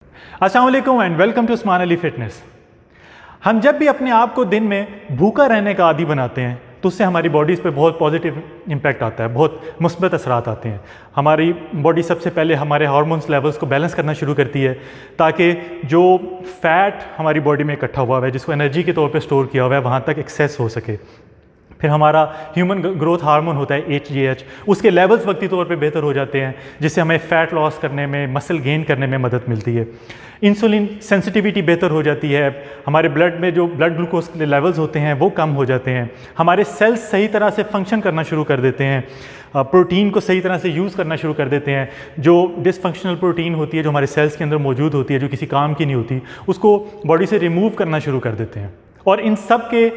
अस्सलाम वालेकुम and welcome to Usman Ali fitness. हम जब भी अपने आप को दिन में भूखा रहने का आदी बनाते हैं तो उससे हमारी बॉडीज़ पे बहुत पॉजिटिव इम्पैक्ट आता है, बहुत मुस्बत असरात आते हैं। हमारी बॉडी सबसे पहले हमारे हार्मोन्स लेवल्स को बैलेंस करना शुरू करती है ताकि जो फ़ैट हमारी बॉडी में इकट्ठा हुआ है, जिसको एनर्जी के तौर पे स्टोर किया हुआ है, वहाँ तक एक्सेस हो सके। फिर हमारा ह्यूमन ग्रोथ हार्मोन होता है HGH, उसके लेवल्स वक्ती तौर पे बेहतर हो जाते हैं, जिससे हमें फ़ैट लॉस करने में, मसल गेन करने में मदद मिलती है। इंसुलिन सेंसिटिविटी बेहतर हो जाती है, हमारे ब्लड में जो ब्लड ग्लूकोज के लेवल्स होते हैं वो कम हो जाते हैं, हमारे सेल्स सही तरह से फंक्शन करना शुरू कर देते हैं, प्रोटीन को सही तरह से यूज़ करना शुरू कर देते हैं। जो डिसफंक्शनल प्रोटीन होती है, जो हमारे सेल्स के अंदर मौजूद होती है, जो किसी काम की नहीं होती, उसको बॉडी से रिमूव करना शुरू कर देते हैं। और इन सब के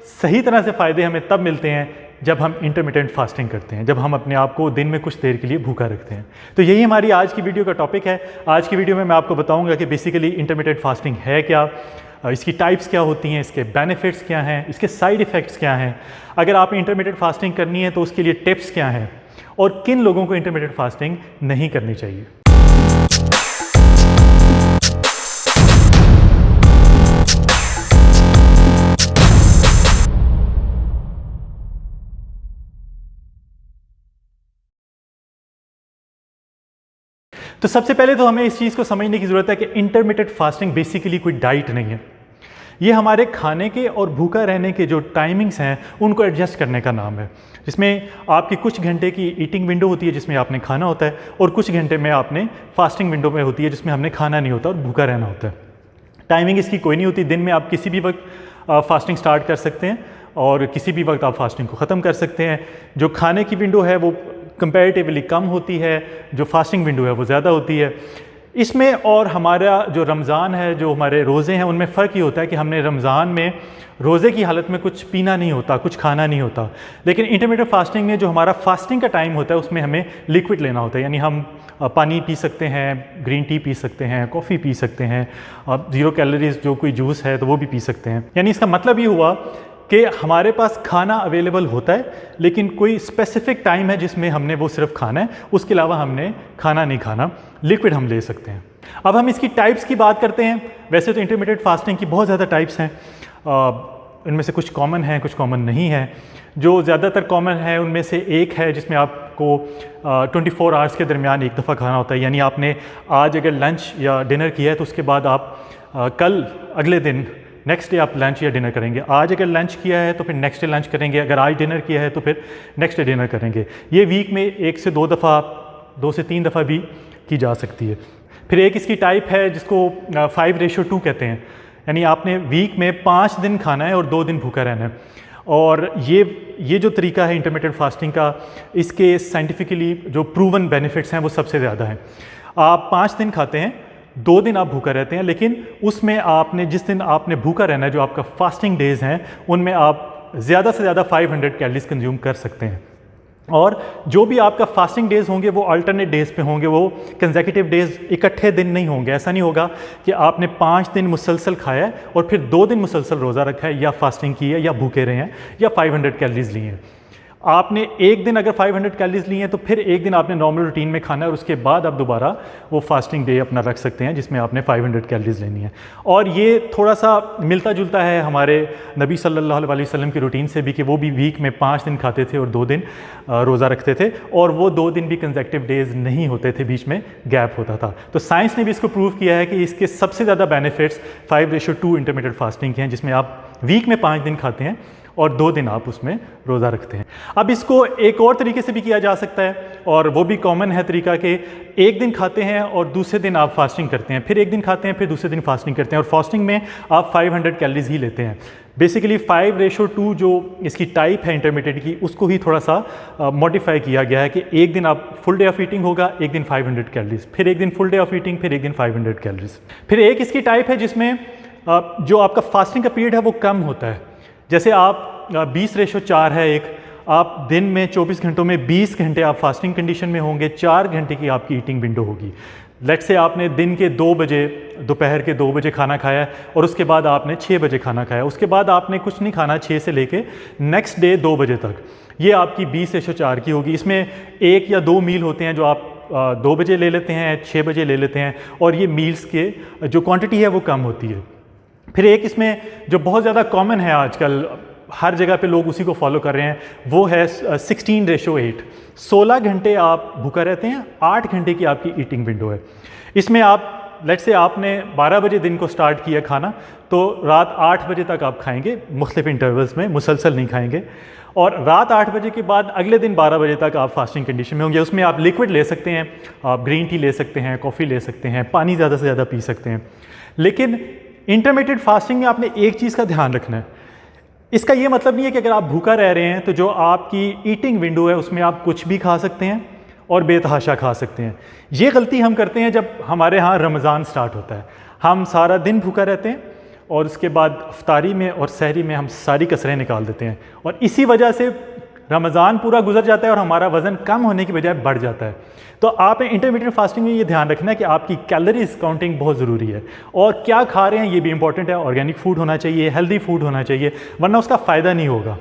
सही तरह से फ़ायदे हमें तब मिलते हैं जब हम इंटरमिटेंट फास्टिंग करते हैं, जब हम अपने आप को दिन में कुछ देर के लिए भूखा रखते हैं। तो यही हमारी आज की वीडियो का टॉपिक है। आज की वीडियो में मैं आपको बताऊंगा कि बेसिकली इंटरमिटेंट फास्टिंग है क्या, इसकी टाइप्स क्या होती हैं, इसके बेनिफिट्स क्या हैं, इसके साइड इफ़ेक्ट्स क्या हैं, अगर आप इंटरमिटेंट फास्टिंग करनी है तो उसके लिए टिप्स क्या हैं, और किन लोगों को इंटरमिटेंट फास्टिंग नहीं करनी चाहिए। तो सबसे पहले तो हमें इस चीज़ को समझने की ज़रूरत है कि इंटरमिटेंट फास्टिंग बेसिकली कोई डाइट नहीं है। ये हमारे खाने के और भूखा रहने के जो टाइमिंग्स हैं उनको एडजस्ट करने का नाम है, जिसमें आपकी कुछ घंटे की ईटिंग विंडो होती है जिसमें आपने खाना होता है, और कुछ घंटे में आपने फास्टिंग विंडो में होती है जिसमें हमने खाना नहीं होता और भूखा रहना होता है। टाइमिंग इसकी कोई नहीं होती। दिन में आप किसी भी वक्त फास्टिंग स्टार्ट कर सकते हैं और किसी भी वक्त आप फास्टिंग को ख़त्म कर सकते हैं। जो खाने की विंडो है वो कंपैरेटिवली कम होती है, जो फास्टिंग विंडो है वो ज़्यादा होती है। इसमें और हमारा जो रमज़ान है, जो हमारे रोज़े हैं, उनमें फ़र्क ये होता है कि हमने रमज़ान में रोज़े की हालत में कुछ पीना नहीं होता, कुछ खाना नहीं होता। लेकिन इंटरमिटेंट फास्टिंग में जो हमारा फास्टिंग का टाइम होता है उसमें हमें लिक्विड लेना होता है, यानी हम पानी पी सकते हैं, ग्रीन टी पी सकते हैं, कॉफ़ी पी सकते हैं, 0 कैलोरीज जो कोई जूस है तो वो भी पी सकते हैं। यानी इसका मतलब ये हुआ कि हमारे पास खाना अवेलेबल होता है, लेकिन कोई स्पेसिफिक टाइम है जिसमें हमने वो सिर्फ खाना है, उसके अलावा हमने खाना नहीं खाना, लिक्विड हम ले सकते हैं। अब हम इसकी टाइप्स की बात करते हैं। वैसे तो इंटरमिटेंट फास्टिंग की बहुत ज़्यादा टाइप्स हैं, इनमें से कुछ कॉमन हैं, कुछ कॉमन नहीं है। जो ज़्यादातर कॉमन है उनमें से एक है जिसमें आपको 24 आवर्स के दरमियान एक दफ़ा खाना होता है, यानी आपने आज अगर लंच या डिनर किया है तो उसके बाद आप कल अगले दिन नेक्स्ट डे आप लंच या डिनर करेंगे। आज अगर लंच किया है तो फिर नेक्स्ट डे लंच करेंगे, अगर आज डिनर किया है तो फिर नेक्स्ट डे डिनर करेंगे। ये वीक में 1 से 2 दफ़ा, 2 से 3 दफ़ा भी की जा सकती है। फिर एक इसकी टाइप है जिसको 5:2 कहते हैं, यानी आपने वीक में 5 दिन खाना है और 2 दिन भूखा रहना है। और ये जो तरीका है इंटरमिटेंट फास्टिंग का, इसके साइंटिफिकली जो प्रूवन बेनिफिट्स हैं वो सबसे ज़्यादा हैं। आप 5 दिन खाते हैं, 2 दिन आप भूखा रहते हैं, लेकिन उसमें आपने जिस दिन आपने भूखा रहना है, जो आपका फास्टिंग डेज़ हैं, उनमें आप ज़्यादा से ज़्यादा 500 कैलोरीज कंज्यूम कर सकते हैं। और जो भी आपका फास्टिंग डेज़ होंगे वो अल्टरनेट डेज़ पे होंगे, वो कंसेक्यूटिव डेज़ इकट्ठे दिन नहीं होंगे। ऐसा नहीं होगा कि आपने 5 दिन मुसलसल खाया है और फिर 2 दिन मुसलसल रोज़ा रखा है, या फास्टिंग की है, या भूखे रहे हैं, या 500 कैलोरीज ली हैं। आपने एक दिन अगर 500 कैलोरीज ली हैं तो फिर एक दिन आपने नॉर्मल रूटीन में खाना है, और उसके बाद आप दोबारा वो फास्टिंग डे अपना रख सकते हैं जिसमें आपने 500 कैलोरीज लेनी है। और ये थोड़ा सा मिलता जुलता है हमारे नबी सल्लल्लाहु अलैहि वसल्लम की रूटीन से भी, कि वो भी वीक में 5 दिन खाते थे और 2 दिन रोज़ा रखते थे, और वो 2 दिन भी कंसेक्यूटिव डेज़ नहीं होते थे, बीच में गैप होता था। तो साइंस ने भी इसको प्रूव किया है कि इसके सबसे ज़्यादा बेनिफिट्स 5:2 इंटरमिटेंट फास्टिंग के हैं, जिसमें आप वीक में 5 दिन खाते हैं और 2 दिन आप उसमें रोज़ा रखते हैं। अब इसको एक और तरीके से भी किया जा सकता है, और वो भी कॉमन है तरीका, कि एक दिन खाते हैं और दूसरे दिन आप फास्टिंग करते हैं, फिर एक दिन खाते हैं, फिर दूसरे दिन फास्टिंग करते हैं, और फास्टिंग में आप 500 कैलोरीज ही लेते हैं। बेसिकली 5:2 जो इसकी टाइप है इंटरमिटेंट की, उसको ही थोड़ा सा मॉडिफाई किया गया है कि एक दिन आप फुल डे ऑफ ईटिंग होगा, एक दिन 500 कैलोरीज, फिर एक दिन फुल डे ऑफ ईटिंग, फिर एक दिन 500 कैलोरीज। फिर एक इसकी टाइप है जिसमें जो आपका फास्टिंग का पीरियड है वो कम होता है। जैसे आप 20:4 है एक, आप दिन में 24 घंटों में 20 घंटे आप फास्टिंग कंडीशन में होंगे, 4 घंटे की आपकी ईटिंग विंडो होगी। लेट्स से आपने दिन के 2 बजे, दोपहर के 2 बजे खाना खाया है, और उसके बाद आपने 6 बजे खाना खाया, उसके बाद आपने कुछ नहीं खाना 6 से लेके नेक्स्ट डे 2 बजे तक। ये आपकी 20:4 की होगी। इसमें 1 या 2 मील होते हैं जो आप 2 बजे ले लेते हैं, 6 बजे ले लेते हैं, और ये मील्स के जो क्वांटिटी है वो कम होती है। फिर एक इसमें जो बहुत ज़्यादा कॉमन है आजकल, हर जगह पे लोग उसी को फॉलो कर रहे हैं, वो है 16:8। 16 घंटे आप भूखा रहते हैं, 8 घंटे की आपकी ईटिंग विंडो है। इसमें आप लेट्स से आपने 12 बजे दिन को स्टार्ट किया खाना, तो रात 8 बजे तक आप खाएंगे, मुख्तलिफ इंटरवल्स में, मुसलसल नहीं खाएंगे। और रात 8 बजे के बाद अगले दिन 12 बजे तक आप फास्टिंग कंडीशन में होंगे। उसमें आप लिक्विड ले सकते हैं, आप ग्रीन टी ले सकते हैं, कॉफ़ी ले सकते हैं, पानी ज़्यादा से ज़्यादा पी सकते हैं। लेकिन इंटरमिटेंट फास्टिंग में आपने एक चीज़ का ध्यान रखना है, इसका ये मतलब नहीं है कि अगर आप भूखा रह रहे हैं तो जो आपकी ईटिंग विंडो है उसमें आप कुछ भी खा सकते हैं और बेतहाशा खा सकते हैं। ये गलती हम करते हैं जब हमारे यहाँ रमज़ान स्टार्ट होता है। हम सारा दिन भूखा रहते हैं और उसके बाद इफ्तारी में और सहरी में हम सारी कसरें निकाल देते हैं, और इसी वजह से रमज़ान पूरा गुजर जाता है और हमारा वज़न कम होने की बजाय बढ़ जाता है। तो आपने इंटरमीडिएट फास्टिंग में ये ध्यान रखना है कि आपकी कैलोरीज काउंटिंग बहुत ज़रूरी है, और क्या खा रहे हैं ये भी इंपॉर्टेंट है। ऑर्गेनिक फूड होना चाहिए, हेल्दी फूड होना चाहिए, वरना उसका फ़ायदा नहीं होगा।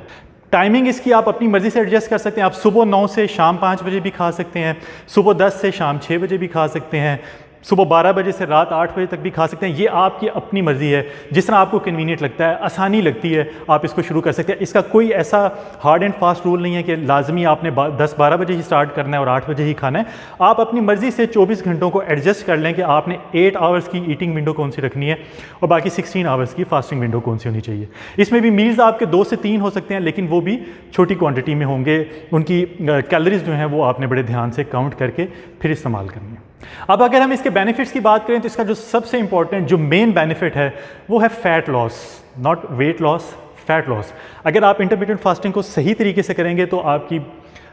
टाइमिंग इसकी आप अपनी मर्ज़ी से एडजस्ट कर सकते हैं। आप सुबह 9 से शाम 5 बजे भी खा सकते हैं, सुबह 10 से शाम 6 बजे भी खा सकते हैं, सुबह 12 बजे से रात 8 बजे तक भी खा सकते हैं। ये आपकी अपनी मर्ज़ी है, जिस तरह आपको कन्वीनियंट लगता है, आसानी लगती है, आप इसको शुरू कर सकते हैं। इसका कोई ऐसा हार्ड एंड फास्ट रूल नहीं है कि लाजमी आपने 10-12 बजे ही स्टार्ट करना है और 8 बजे ही खाना है। आप अपनी मर्ज़ी से 24 घंटों को एडजस्ट कर लें कि आपने 8 आवर्स की ईटिंग विंडो कौन सी रखनी है और बाकी 16 आवर्स की फास्टिंग विंडो कौन सी होनी चाहिए। इसमें भी मील्स आपके 2 से 3 हो सकते हैं, लेकिन वो भी छोटी क्वान्टिटी में होंगे। उनकी कैलोरीज जो हैं वो आपने बड़े ध्यान से काउंट करके फिर इस्तेमाल करनी है। अब अगर हम इसके बेनिफिट्स की बात करें तो इसका जो सबसे इंपॉर्टेंट जो मेन बेनिफिट है वो है fat loss, not weight loss, fat loss. अगर आप इंटरमिटेंट फास्टिंग को सही तरीके से करेंगे तो आपकी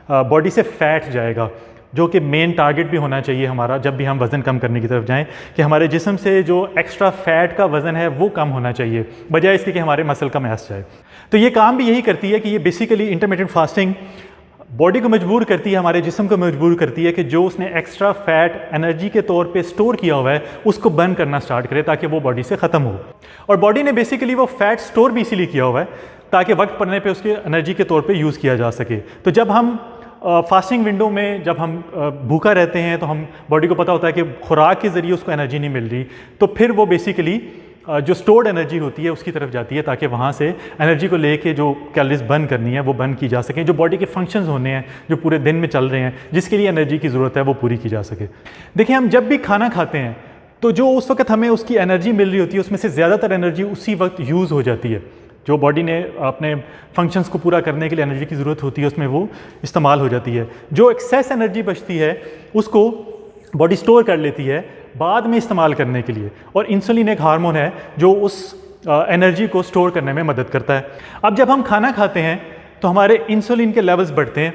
बॉडी से फैट जाएगा, जो कि मेन टारगेट भी होना चाहिए हमारा जब भी हम वज़न कम करने की तरफ जाएं, कि हमारे जिस्म से जो एक्स्ट्रा फैट का वज़न है वो कम होना चाहिए, बजाय इसके कि हमारे मसल का मैस जाए। तो ये काम भी यही करती है कि ये बेसिकली इंटरमिटेंट फास्टिंग बॉडी को मजबूर करती है, हमारे जिस्म को मजबूर करती है कि जो उसने एक्स्ट्रा फैट एनर्जी के तौर पे स्टोर किया हुआ है उसको बर्न करना स्टार्ट करे, ताकि वो बॉडी से ख़त्म हो। और बॉडी ने बेसिकली वो फैट स्टोर भी इसीलिए किया हुआ है ताकि वक्त पड़ने पे उसके एनर्जी के तौर पे यूज़ किया जा सके। तो जब हम फास्टिंग विंडो में जब हम भूखा रहते हैं तो हम बॉडी को पता होता है कि खुराक के ज़रिए उसको एनर्जी नहीं मिल रही, तो फिर वो बेसिकली जो स्टोर्ड एनर्जी होती है उसकी तरफ जाती है, ताकि वहाँ से एनर्जी को लेके जो कैलोरीज बर्न करनी है वो बर्न की जा सकें, जो बॉडी के फंक्शंस होने हैं जो पूरे दिन में चल रहे हैं, जिसके लिए एनर्जी की ज़रूरत है वो पूरी की जा सके। देखिए, हम जब भी खाना खाते हैं तो जो उस वक्त हमें उसकी एनर्जी मिल रही होती है उसमें से ज़्यादातर एनर्जी उसी वक्त यूज़ हो जाती है। जो बॉडी ने अपने फंक्शंस को पूरा करने के लिए एनर्जी की ज़रूरत होती है उसमें वो इस्तेमाल हो जाती है। जो एक्सेस एनर्जी बचती है उसको बॉडी स्टोर कर लेती है बाद में इस्तेमाल करने के लिए, और इंसुलिन एक हार्मोन है जो उस एनर्जी को स्टोर करने में मदद करता है। अब जब हम खाना खाते हैं तो हमारे इंसुलिन के लेवल्स बढ़ते हैं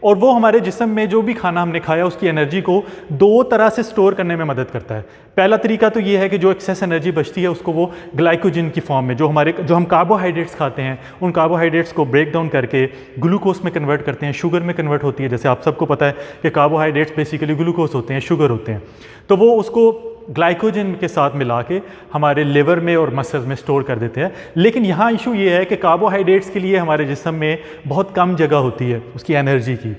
और वो हमारे जिस्म में जो भी खाना हमने खाया उसकी एनर्जी को 2 तरह से स्टोर करने में मदद करता है। पहला तरीका तो ये है कि जो एक्सेस एनर्जी बचती है उसको वो ग्लाइकोजन की फॉर्म में, जो हम कार्बोहाइड्रेट्स खाते हैं उन कार्बोहाइड्रेट्स को ब्रेक डाउन करके ग्लूकोज में कन्वर्ट करते हैं, शुगर में कन्वर्ट होती है। जैसे आप सबको पता है कि कार्बोहाइड्रेट्स बेसिकली ग्लूकोज होते हैं, शुगर होते हैं, तो वो उसको ग्लाइकोजन के साथ मिला के हमारे लिवर में और मसल्स में स्टोर कर देते हैं। लेकिन यहाँ इशू ये है कि कार्बोहाइड्रेट्स के लिए हमारे जिस्म में बहुत कम जगह होती है उसकी एनर्जी की।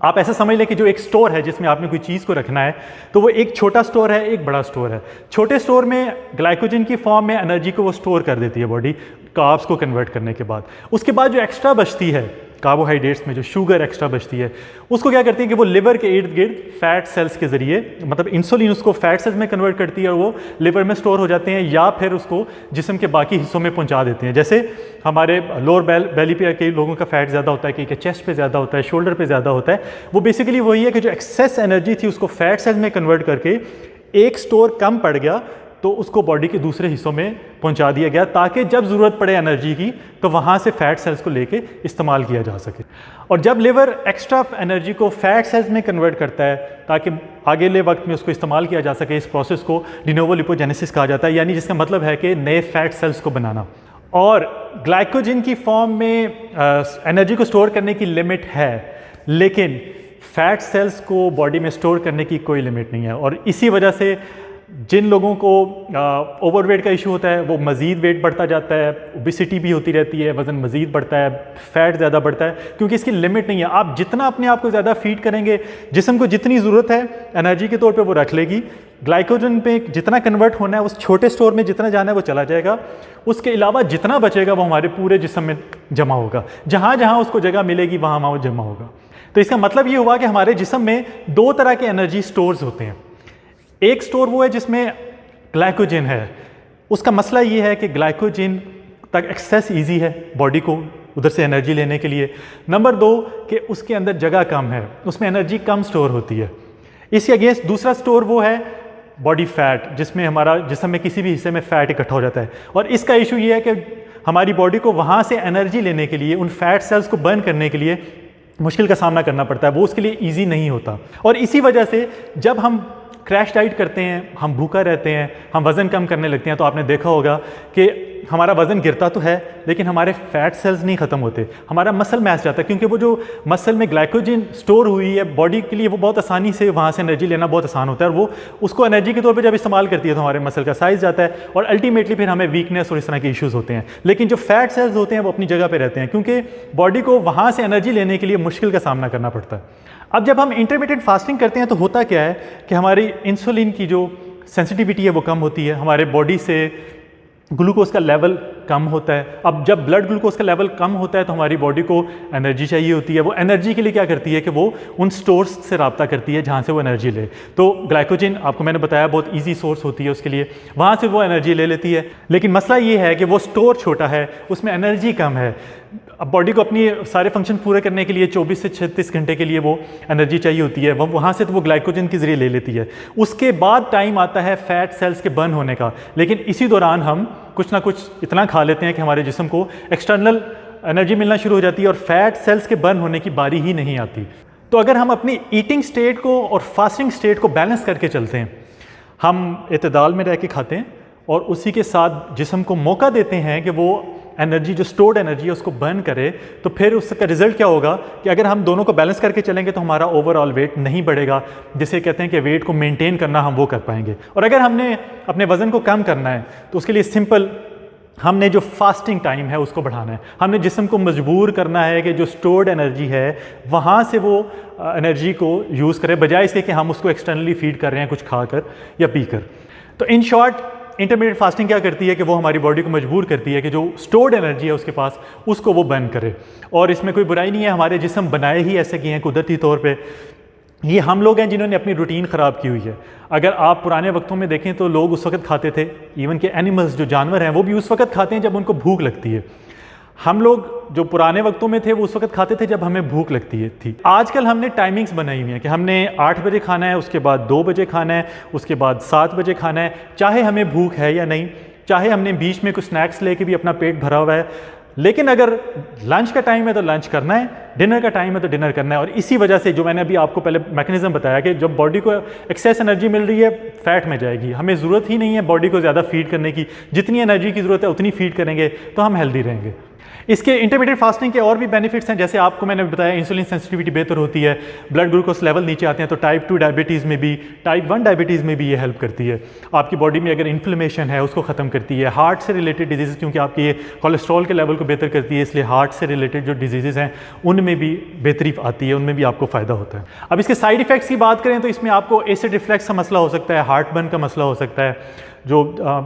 आप ऐसा समझ लें कि जो एक स्टोर है जिसमें आपने कोई चीज़ को रखना है तो वो एक छोटा स्टोर है, एक बड़ा स्टोर है। छोटे स्टोर में ग्लाइकोजन की फॉर्म में एनर्जी को वो स्टोर कर देती है बॉडी कार्ब्स को कन्वर्ट करने के बाद। उसके बाद जो एक्स्ट्रा बचती है कार्बोहाइड्रेट्स में, जो शुगर एक्स्ट्रा बचती है, उसको क्या करती है कि वो लिवर के इर्द गिर्द फैट सेल्स के ज़रिए, मतलब इंसुलिन उसको फैट सेल्स में कन्वर्ट करती है और वो लिवर में स्टोर हो जाते हैं, या फिर उसको जिस्म के बाकी हिस्सों में पहुंचा देते हैं। जैसे हमारे लोअर बेली पे कई लोगों का फैट ज़्यादा होता है, कई के चेस्ट पे ज़्यादा होता है, शोल्डर पे ज़्यादा होता है। वो बेसिकली वही है कि जो एक्सेस एनर्जी थी उसको फैट सेल्स में कन्वर्ट करके एक स्टोर कम पड़ गया तो उसको बॉडी के दूसरे हिस्सों में पहुंचा दिया गया, ताकि जब ज़रूरत पड़े एनर्जी की तो वहाँ से फैट सेल्स को लेके इस्तेमाल किया जा सके। और जब लिवर एक्स्ट्रा एनर्जी को फैट सेल्स में कन्वर्ट करता है ताकि आगे ले वक्त में उसको इस्तेमाल किया जा सके, इस प्रोसेस को डिनोवो लिपोजेनेसिस कहा जाता है, यानी जिसका मतलब है कि नए फैट सेल्स को बनाना। और ग्लाइकोजन की फॉर्म में एनर्जी को स्टोर करने की लिमिट है, लेकिन फैट सेल्स को बॉडी में स्टोर करने की कोई लिमिट नहीं है। और इसी वजह से जिन लोगों को ओवरवेट का इशू होता है वो मज़ीद वेट बढ़ता जाता है, ओबेसिटी भी होती रहती है, वज़न मज़ीद बढ़ता है, फ़ैट ज़्यादा बढ़ता है, क्योंकि इसकी लिमिट नहीं है। आप जितना अपने आप को ज़्यादा फीड करेंगे, जिस्म को जितनी ज़रूरत है एनर्जी के तौर पे वो रख लेगी, ग्लाइकोजन पे जितना कन्वर्ट होना है उस छोटे स्टोर में जितना जाना है वो चला जाएगा, उसके अलावा जितना बचेगा वो हमारे पूरे जिस्म में जमा होगा, जहाँ जहाँ उसको जगह मिलेगी वहाँ वहाँ वो जमा होगा। तो इसका मतलब ये हुआ कि हमारे जिस्म में दो तरह के एनर्जी स्टोर्स होते हैं। एक स्टोर वो है जिसमें ग्लाइकोजन है, उसका मसला ये है कि ग्लाइकोजन तक एक्सेस इजी है बॉडी को उधर से एनर्जी लेने के लिए। नंबर दो कि उसके अंदर जगह कम है, उसमें एनर्जी कम स्टोर होती है। इसके अगेंस्ट दूसरा स्टोर वो है बॉडी फैट, जिसमें हमारा जिस्म में किसी भी हिस्से में फ़ैट इकट्ठा हो जाता है। और इसका इशू ये है कि हमारी बॉडी को वहाँ से एनर्जी लेने के लिए, उन फैट सेल्स को बर्न करने के लिए मुश्किल का सामना करना पड़ता है, वो उसके लिए ईजी नहीं होता। और इसी वजह से जब हम क्रैश डाइट करते हैं, हम भूखा रहते हैं, हम वज़न कम करने लगते हैं, तो आपने देखा होगा कि हमारा वज़न गिरता तो है लेकिन हमारे फैट सेल्स नहीं ख़त्म होते, हमारा मसल मैच जाता है, क्योंकि वो जो मसल में ग्लाइकोजन स्टोर हुई है बॉडी के लिए वो बहुत आसानी से वहाँ से एनर्जी लेना बहुत आसान होता है, और वो उसको एनर्जी के तौर पे जब इस्तेमाल करती है तो हमारे मसल का साइज़ जाता है और अल्टीमेटली फिर हमें वीकनेस और इस तरह के इश्यूज़ होते हैं। लेकिन जो फैट सेल्स होते हैं वो अपनी जगह पर रहते हैं, क्योंकि बॉडी को वहाँ से एनर्जी लेने के लिए मुश्किल का सामना करना पड़ता है। अब जब हम इंटरमिटेंट फास्टिंग करते हैं तो होता क्या है कि हमारी इंसुलिन की जो सेंसिटिविटी है वो कम होती है, हमारे बॉडी से ग्लूकोज का लेवल कम होता है। अब जब ब्लड ग्लूकोज का लेवल कम होता है तो हमारी बॉडी को एनर्जी चाहिए होती है। वो एनर्जी के लिए क्या करती है कि वो उन स्टोर्स से रब्ता करती है जहाँ से वो एनर्जी ले। तो ग्लाइकोजन आपको मैंने बताया बहुत इजी सोर्स होती है उसके लिए, वहाँ से वो एनर्जी ले लेती है। लेकिन मसला ये है कि वो स्टोर छोटा है, उसमें एनर्जी कम है। अब बॉडी को अपनी सारे फंक्शन पूरे करने के लिए 24 से 36 घंटे के लिए वो एनर्जी चाहिए होती है, वहाँ से तो वो ग्लाइकोजन के ज़रिए ले लेती है। उसके बाद टाइम आता है फैट सेल्स के बर्न होने का, लेकिन इसी दौरान हम कुछ ना कुछ इतना खा लेते हैं कि हमारे जिस्म को एक्सटर्नल एनर्जी मिलना शुरू हो जाती है और फैट सेल्स के बर्न होने की बारी ही नहीं आती। तो अगर हम अपनी ईटिंग स्टेट को और फास्टिंग स्टेट को बैलेंस करके चलते हैं, हम इत्तेदाल में रह के खाते हैं और उसी के साथ जिस्म को मौका देते हैं कि वो एनर्जी जो स्टोर्ड एनर्जी है उसको बर्न करे, तो फिर उसका रिजल्ट क्या होगा कि अगर हम दोनों को बैलेंस करके चलेंगे तो हमारा ओवरऑल वेट नहीं बढ़ेगा। जिसे कहते हैं कि वेट को मेंटेन करना हम वो कर पाएंगे। और अगर हमने अपने वज़न को कम करना है तो उसके लिए सिंपल हमने जो फास्टिंग टाइम है उसको बढ़ाना है। हमने जिस्म को मजबूर करना है कि जो स्टोर्ड एनर्जी है वहाँ से वो एनर्जी को यूज़ करे, बजाय इसके कि हम उसको एक्सटर्नली फीड कर रहे हैं कुछ खाकर या पीकर। तो इन शॉर्ट इंटरमीडिएट फास्टिंग क्या करती है कि वो हमारी बॉडी को मजबूर करती है कि जो स्टोर्ड एनर्जी है उसके पास उसको वो बर्न करे। और इसमें कोई बुराई नहीं है, हमारे जिस्म बनाए ही ऐसे किए हैं कुदरती तौर पे। ये हम लोग हैं जिन्होंने अपनी रूटीन ख़राब की हुई है। अगर आप पुराने वक्तों में देखें तो लोग उस वक्त खाते थे, इवन के एनिमल्स जो जानवर हैं वो भी उस वक्त खाते हैं जब उनको भूख लगती है। हम लोग जो पुराने वक्तों में थे वो उस वक्त खाते थे जब हमें भूख लगती थी। आजकल हमने टाइमिंग्स बनाई हुई हैं कि हमने 8 बजे खाना है, उसके बाद 2 बजे खाना है, उसके बाद 7 बजे खाना है, चाहे हमें भूख है या नहीं, चाहे हमने बीच में कुछ स्नैक्स लेके भी अपना पेट भरा हुआ है। लेकिन अगर लंच का टाइम है तो लंच करना है, डिनर का टाइम है तो डिनर करना है। और इसी वजह से जो मैंने अभी आपको पहले मैकेनिज्म बताया कि जब बॉडी को एक्सेस एनर्जी मिल रही है फैट में जाएगी, हमें ज़रूरत ही नहीं है बॉडी को ज़्यादा फीड करने की, जितनी एनर्जी की ज़रूरत है उतनी फीड करेंगे तो हम हेल्दी रहेंगे। इसके इंटरमीडिएट फास्टिंग के और भी बेनिफिट्स हैं, जैसे आपको मैंने बताया इंसुलिन सेंसिटिविटी बेहतर होती है, ब्लड ग्लूकोज लेवल नीचे आते हैं, तो टाइप 2 डायबिटीज़ में भी, टाइप 1 डायबिटीज़ में भी ये हेल्प करती है। आपकी बॉडी में अगर इन्फ्लेमेशन है उसको ख़त्म करती है। हार्ट से रिलेटेड डिजीज़, क्योंकि आपके ये कोलेस्ट्रॉल के लेवल को बेहतर करती है, इसलिए हार्ट से रिलेटेड जो डिजीज़ हैं उनमें भी बेहतरी आती है, उनमें भी आपको फ़ायदा होता है। अब इसके साइड इफ़ेक्ट्स की बात करें तो इसमें आपको एसिड रिफ्लक्स का मसला हो सकता है, हार्ट बर्न का मसला हो सकता है, जो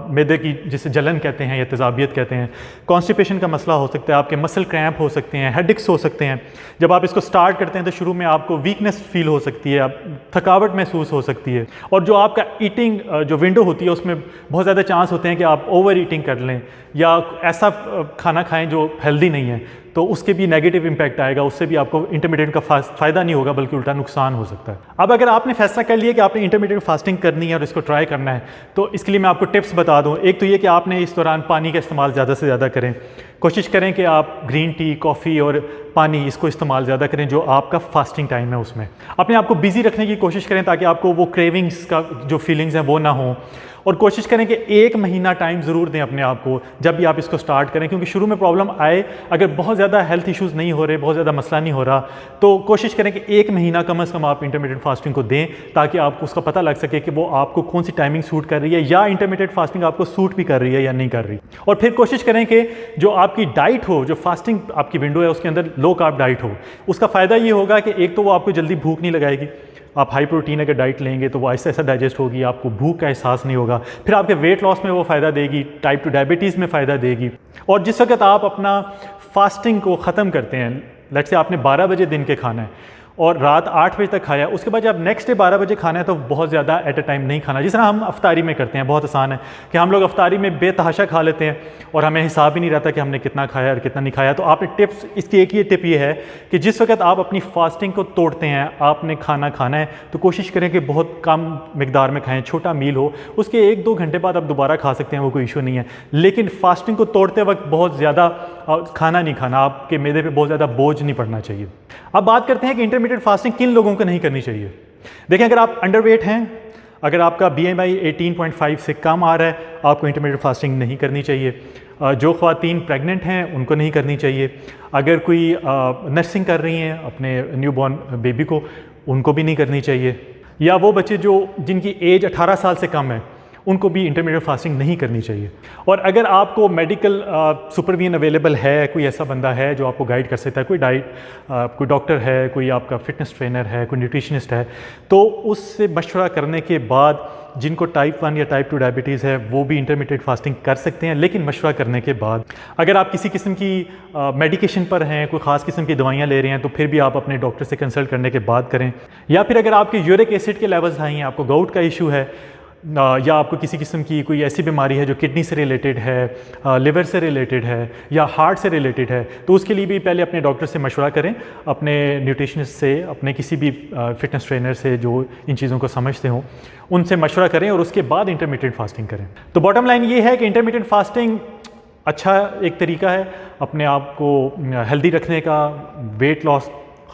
मैदे की जिसे जलन कहते हैं या तेज़ाबियत कहते हैं, कॉन्स्टिपेशन का मसला हो सकता है, आपके मसल क्रैम्प हो सकते हैं, हेडेक्स हो सकते हैं। जब आप इसको स्टार्ट करते हैं तो शुरू में आपको वीकनेस फील हो सकती है, आप थकावट महसूस हो सकती है, और जो आपका ईटिंग जो विंडो होती है उसमें बहुत ज़्यादा चांस होते हैं कि आप ओवर ईटिंग कर लें या ऐसा खाना खाएं जो हेल्दी नहीं है, तो उसके भी नेगेटिव इम्पैक्ट आएगा, उससे भी आपको इंटरमीडिएट का फ़ायदा नहीं होगा बल्कि उल्टा नुकसान हो सकता है। अब अगर आपने फैसला कर लिया कि आपने इंटरमीडिएट फास्टिंग करनी है और इसको ट्राई करना है, तो इसके लिए मैं आपको टिप्स बता दूं। एक तो ये कि आपने इस दौरान पानी का इस्तेमाल ज़्यादा से ज़्यादा करें, कोशिश करें कि आप ग्रीन टी, कॉफ़ी और पानी इसको इस्तेमाल ज़्यादा करें जो आपका फास्टिंग टाइम है उसमें। अपने आप को बिज़ी रखने की कोशिश करें ताकि आपको वो क्रेविंग्स का जो फीलिंग्स हैं वो ना हो। और कोशिश करें कि 1 महीना टाइम ज़रूर दें अपने आप को जब भी आप इसको स्टार्ट करें, क्योंकि शुरू में प्रॉब्लम आए, अगर बहुत ज़्यादा हेल्थ इश्यूज़ नहीं हो रहे, बहुत ज़्यादा मसला नहीं हो रहा, तो कोशिश करें कि 1 महीना कम से कम आप इंटरमीडिएट फास्टिंग को दें, ताकि आपको उसका पता लग सके कि वो आपको कौन सी टाइमिंग सूट कर रही है, या इंटरमीडिएट फास्टिंग आपको सूट भी कर रही है या नहीं कर रही। और फिर कोशिश करें कि जो आपकी डाइट हो, जो फास्टिंग आपकी विंडो है उसके अंदर लो कार्ब डाइट हो। उसका फ़ायदा ये होगा कि एक तो वो आपको जल्दी भूख नहीं लगाएगी, आप हाई प्रोटीन अगर डाइट लेंगे तो वो ऐसा ऐसा डाइजेस्ट होगी, आपको भूख का एहसास नहीं होगा। फिर आपके वेट लॉस में वो फ़ायदा देगी, टाइप 2 डायबिटीज़ में फ़ायदा देगी। और जिस वक्त आप अपना फास्टिंग को ख़त्म करते हैं, लेट्स से आपने 12 बजे दिन के खाना है और रात 8 बजे तक खाया, उसके बाद जब नेक्स्ट डे 12 बजे खाना है तो बहुत ज़्यादा एट अ टाइम नहीं खाना, जिस तरह हम अफ्तारी में करते हैं। बहुत आसान है कि हम लोग अफ्तारी में बेतहाशा खा लेते हैं और हमें हिसाब ही नहीं रहता कि हमने कितना खाया और कितना नहीं खाया। तो आपने टिप्स, इसकी एक ये टिप ये है कि जिस वक्त आप अपनी फास्टिंग को तोड़ते हैं, आपने खाना खाना है तो कोशिश करें कि बहुत कम मिकदार में खाएँ, छोटा मील हो, उसके 1-2 घंटे बाद आप दोबारा खा सकते हैं, वो कोई इशू नहीं है। लेकिन फास्टिंग को तोड़ते वक्त बहुत ज़्यादा खाना नहीं खाना, आपके मैदे पे बहुत ज़्यादा बोझ नहीं पड़ना चाहिए। अब बात करते हैं कि इंटरमीडिएट फास्टिंग किन लोगों को नहीं करनी चाहिए। देखें, अगर आप अंडरवेट हैं, अगर आपका BMI 18.5 से कम आ रहा है, आपको इंटरमीडिएट फास्टिंग नहीं करनी चाहिए। जो ख़वातीन प्रेग्नेंट हैं उनको नहीं करनी चाहिए। अगर कोई नर्सिंग कर रही हैं अपने न्यूबॉर्न बेबी को, उनको भी नहीं करनी चाहिए। या वो बच्चे जिनकी एज 18 साल से कम है, उनको भी इंटरमीडिएट फास्टिंग नहीं करनी चाहिए। और अगर आपको मेडिकल सुपरविजन अवेलेबल है, कोई ऐसा बंदा है जो आपको गाइड कर सकता है, कोई डॉक्टर है, कोई आपका फिटनेस ट्रेनर है, कोई न्यूट्रिशनिस्ट है, तो उससे मशवरा करने के बाद जिनको टाइप 1 या टाइप 2 डायबिटीज़ है वो भी इंटरमीडिएट फास्टिंग कर सकते हैं, लेकिन मशवरा करने के बाद। अगर आप किसी किस्म की मेडिकेशन पर हैं, कोई ख़ास किस्म की दवाइयाँ ले रहे हैं, तो फिर भी आप अपने डॉक्टर से कंसल्ट करने के बाद करें। या फिर अगर आपके यूरिक एसिड के लेवल्स हाई हैं, आपको गाउट का इशू है, या आपको किसी किस्म की कोई ऐसी बीमारी है जो किडनी से रिलेटेड है, लिवर से रिलेटेड है या हार्ट से रिलेटेड है, तो उसके लिए भी पहले अपने डॉक्टर से मशवरा करें, अपने न्यूट्रिशनिस्ट से, अपने किसी भी फिटनेस ट्रेनर से जो इन चीज़ों को समझते हों, उनसे मशवरा करें और उसके बाद इंटरमीडिएट फास्टिंग करें। तो बॉटम लाइन ये है कि इंटरमीडिएट फास्टिंग अच्छा एक तरीका है अपने आप को हेल्दी रखने का, weight loss,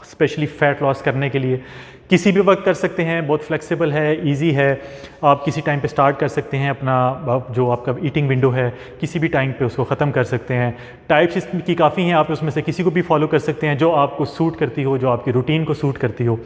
specially fat loss करने के लिए। किसी भी वक्त कर सकते हैं, बहुत फ्लेक्सिबल है, इजी है। आप किसी टाइम पे स्टार्ट कर सकते हैं, अपना जो आपका ईटिंग विंडो है किसी भी टाइम पे उसको ख़त्म कर सकते हैं। टाइप्स इसकी काफ़ी हैं, आप उसमें से किसी को भी फॉलो कर सकते हैं जो आपको सूट करती हो, जो आपकी रूटीन को सूट करती हो।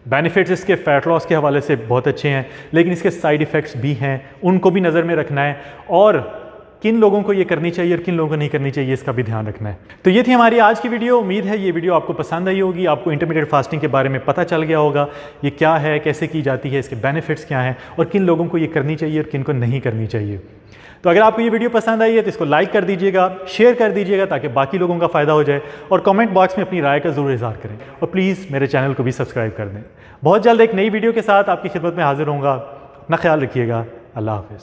बेनिफिट्स इसके फ़ैट लॉस के हवाले से बहुत अच्छे हैं, लेकिन इसके साइड इफ़ेक्ट्स भी हैं, उनको भी नज़र में रखना है, और किन लोगों को ये करनी चाहिए और किन लोगों को नहीं करनी चाहिए इसका भी ध्यान रखना है। तो ये थी हमारी आज की वीडियो। उम्मीद है ये वीडियो आपको पसंद आई होगी, आपको इंटरमीडिएट फास्टिंग के बारे में पता चल गया होगा, ये क्या है, कैसे की जाती है, इसके बेनिफिट्स क्या हैं और किन लोगों को ये करनी चाहिए और किन को नहीं करनी चाहिए। तो अगर आपको ये वीडियो पसंद आई है तो इसको लाइक कर दीजिएगा, शेयर कर दीजिएगा ताकि बाकी लोगों का फ़ायदा हो जाए, और कमेंट बॉक्स में अपनी राय का ज़रूर इज़हार करें, और प्लीज़ मेरे चैनल को भी सब्सक्राइब कर दें। बहुत जल्द एक नई वीडियो के साथ आपकी खिदमत में हाजिर होऊंगा। अपना ख्याल रखिएगा। अल्लाह हाफ़िज़।